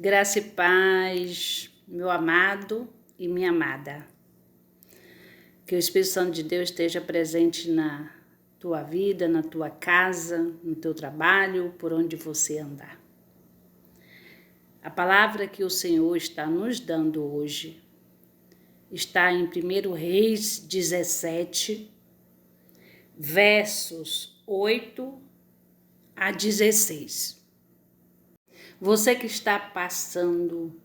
Graça e paz, meu amado e minha amada. Que o Espírito Santo de Deus esteja presente na tua vida, na tua casa, no teu trabalho, por onde você andar. A palavra que o Senhor está nos dando hoje está em 1 Reis 17, versos 8 a 16. Você que está passando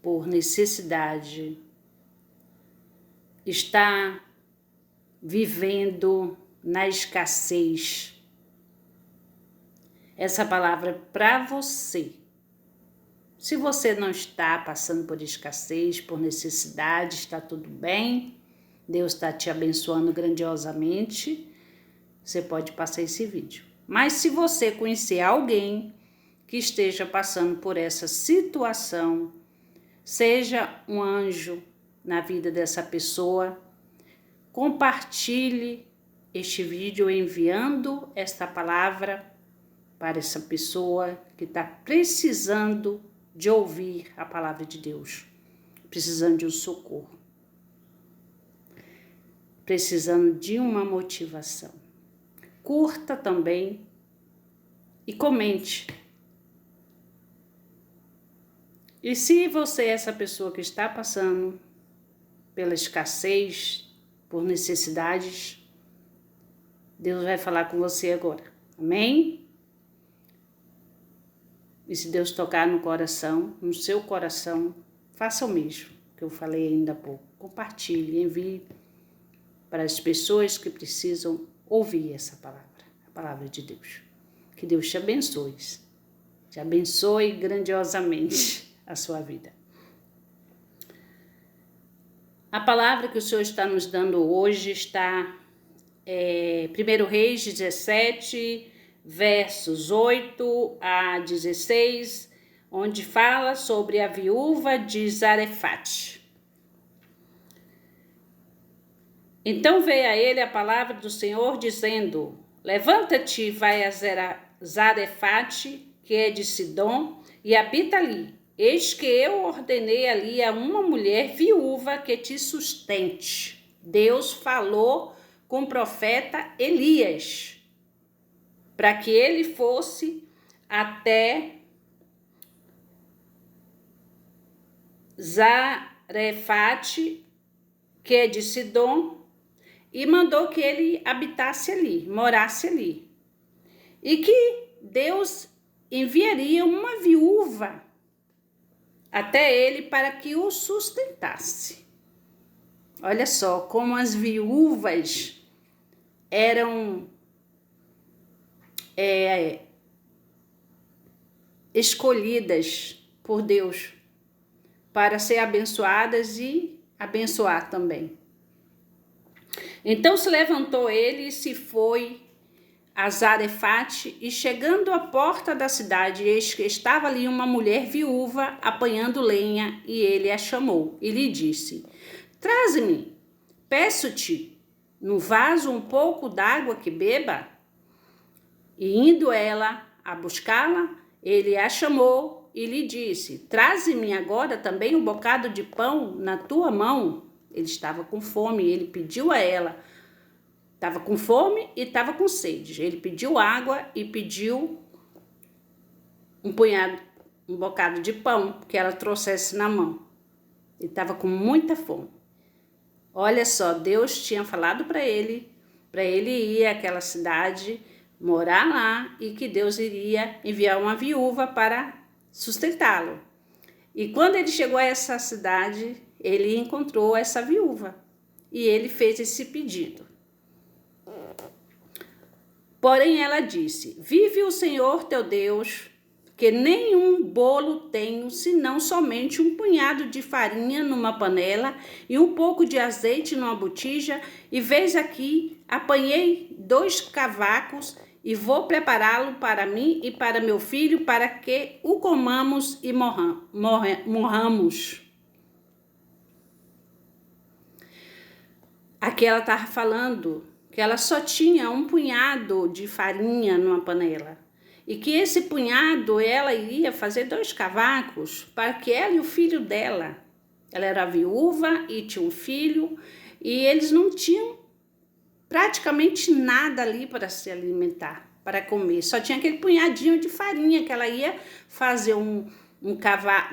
por necessidade, está vivendo na escassez. Essa palavra é para você. Se você não está passando por escassez, por necessidade, está tudo bem, Deus está te abençoando grandiosamente, você pode passar esse vídeo. Mas se você conhecer alguém que esteja passando por essa situação, seja um anjo na vida dessa pessoa, compartilhe este vídeo enviando esta palavra para essa pessoa que está precisando de ouvir a palavra de Deus, precisando de um socorro, precisando de uma motivação. Curta também e comente. E se você é essa pessoa que está passando pela escassez, por necessidades, Deus vai falar com você agora. Amém? E se Deus tocar no coração, no seu coração, faça o mesmo que eu falei ainda há pouco. Compartilhe, envie para as pessoas que precisam ouvir essa palavra, a palavra de Deus. Que Deus te abençoe grandiosamente a sua vida. A palavra que o Senhor está nos dando hoje está 1 Reis 17, versos 8 a 16, onde fala sobre a viúva de Zarefate. Então veio a ele a palavra do Senhor dizendo: levanta-te e vai a Zarefate, que é de Sidom, e habita ali. Eis que eu ordenei ali a uma mulher viúva que te sustente. Deus falou com o profeta Elias, para que ele fosse até Zarefate, que é de Sidom, e mandou que ele habitasse ali, morasse ali. E que Deus enviaria uma viúva até ele para que o sustentasse. Olha só como as viúvas eram escolhidas por Deus para ser abençoadas e abençoar também. Então se levantou ele e se foi a Zarefate, e chegando à porta da cidade, eis que estava ali uma mulher viúva apanhando lenha, e ele a chamou e lhe disse: traze-me, peço-te, no vaso um pouco d'água que beba. E indo ela a buscá-la, ele a chamou e lhe disse: traze-me agora também um bocado de pão na tua mão. Ele estava com fome, ele pediu a ela. Estava com fome e estava com sede. Ele pediu água e pediu um bocado de pão que ela trouxesse na mão. Ele estava com muita fome. Olha só, Deus tinha falado para ele ir àquela cidade, morar lá, e que Deus iria enviar uma viúva para sustentá-lo. E quando ele chegou a essa cidade, ele encontrou essa viúva e ele fez esse pedido. Porém ela disse: vive o Senhor teu Deus, que nenhum bolo tenho, senão somente um punhado de farinha numa panela e um pouco de azeite numa botija, e veis aqui, apanhei 2 cavacos e vou prepará-lo para mim e para meu filho, para que o comamos e morramos. Aqui ela estava falando que ela só tinha um punhado de farinha numa panela e que esse punhado ela iria fazer 2 cavacos para que ela e o filho dela, ela era viúva e tinha um filho, e eles não tinham praticamente nada ali para se alimentar, para comer. Só tinha aquele punhadinho de farinha que ela ia fazer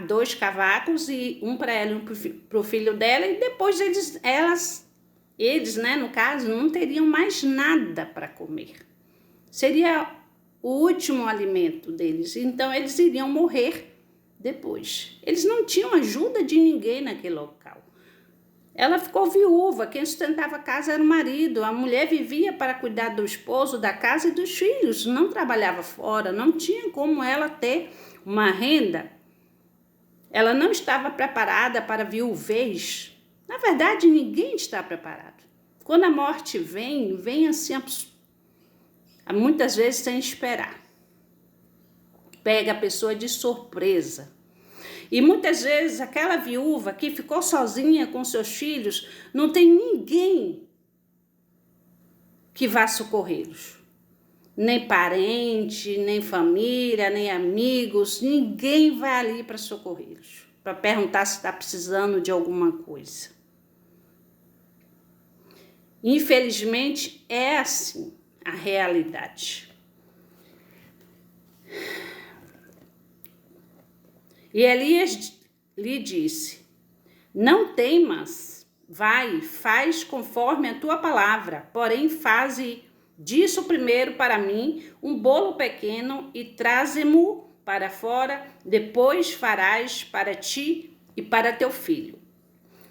2 cavacos, e um para ela e um para o filho dela, e depois eles, né, no caso, não teriam mais nada para comer. Seria o último alimento deles, então eles iriam morrer depois. Eles não tinham ajuda de ninguém naquele local. Ela ficou viúva, quem sustentava a casa era o marido, a mulher vivia para cuidar do esposo, da casa e dos filhos, não trabalhava fora, não tinha como ela ter uma renda. Ela não estava preparada para a viuvez. Na verdade, ninguém está preparado. Quando a morte vem assim, muitas vezes sem esperar. Pega a pessoa de surpresa. E muitas vezes aquela viúva que ficou sozinha com seus filhos, não tem ninguém que vá socorrê-los. Nem parente, nem família, nem amigos, ninguém vai ali para socorrê-los, para perguntar se está precisando de alguma coisa. Infelizmente, é assim a realidade. E Elias lhe disse: não temas, vai, faz conforme a tua palavra, porém faze disso primeiro para mim um bolo pequeno e traze-mo para fora, depois farás para ti e para teu filho.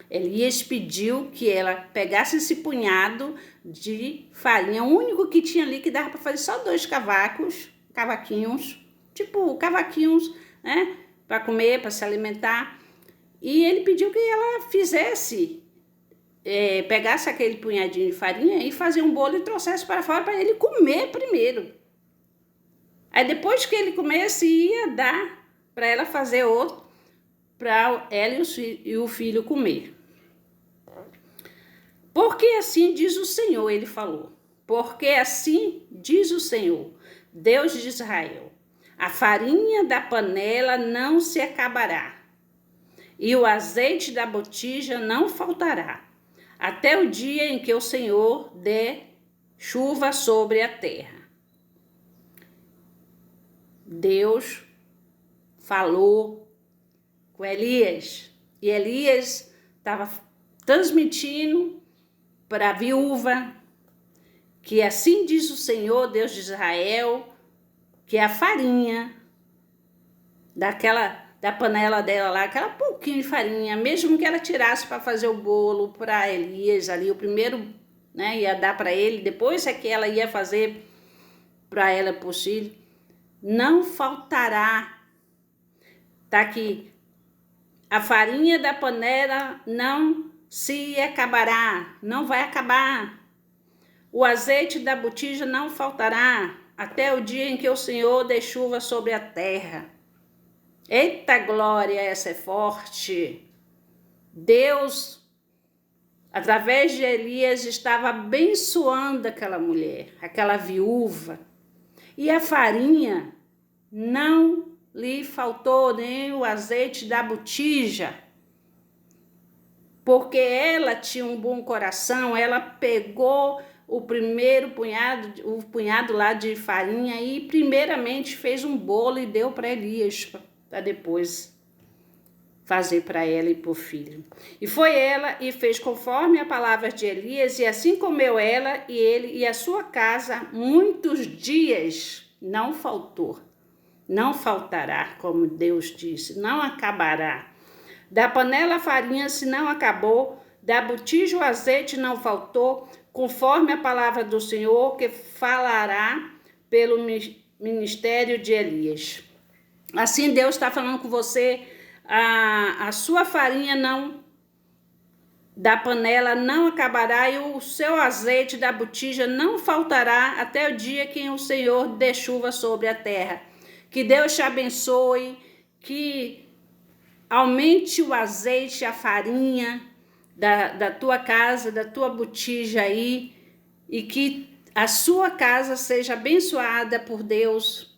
Elias pediu que ela pegasse esse punhado de farinha, o único que tinha ali, que dava para fazer só 2 cavaquinhos, tipo cavaquinhos, né, para comer, para se alimentar. E ele pediu que ela pegasse aquele punhadinho de farinha e fazer um bolo e trouxesse para fora para ele comer primeiro. Aí depois que ele comesse, ia dar para ela fazer outro, para ela e o filho comer. Porque assim diz o Senhor, ele falou. Porque assim diz o Senhor, Deus de Israel: a farinha da panela não se acabará, e o azeite da botija não faltará, até o dia em que o Senhor der chuva sobre a terra. Deus falou com Elias, e Elias estava transmitindo para a viúva que assim diz o Senhor, Deus de Israel, que a farinha da panela dela lá, aquela pouquinho de farinha, mesmo que ela tirasse para fazer o bolo para Elias ali, o primeiro, né, ia dar para ele, depois é que ela ia fazer para ela por filho, não faltará. Tá aqui, a farinha da panela não se acabará, não vai acabar. O azeite da botija não faltará, até o dia em que o Senhor dê chuva sobre a terra. Eita glória, essa é forte. Deus, através de Elias, estava abençoando aquela mulher, aquela viúva. E a farinha não lhe faltou, nem o azeite da botija, porque ela tinha um bom coração, ela pegou o punhado lá de farinha e primeiramente fez um bolo e deu para Elias, para depois fazer para ela e para o filho. E foi ela e fez conforme a palavra de Elias, e assim comeu ela e ele e a sua casa muitos dias. Não faltou, não faltará, como Deus disse, não acabará. Da panela a farinha se não acabou, da botija o azeite não faltou, conforme a palavra do Senhor que falará pelo ministério de Elias. Assim Deus está falando com você, a sua farinha da panela não acabará, e o seu azeite da botija não faltará até o dia que o Senhor dê chuva sobre a terra. Que Deus te abençoe, que aumente o azeite, a farinha da tua casa, da tua botija aí, e que a sua casa seja abençoada por Deus,